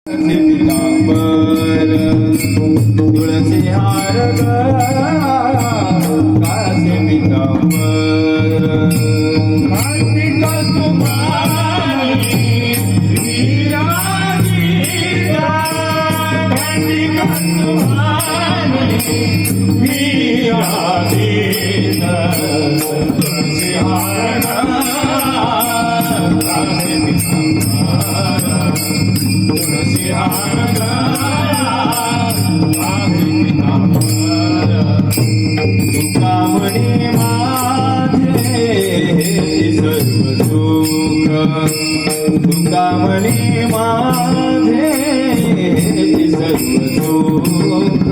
पितांबर तुळसी हार कासे पितांबर कार्तिक तुम्हारी विराजिता कार्तिक तुम्हारी विराजिता तुळसी हार कासे पितांबर तुळसी हार तुकामणी माझे सर्व सुख तुकामणी माझे सर्व सुख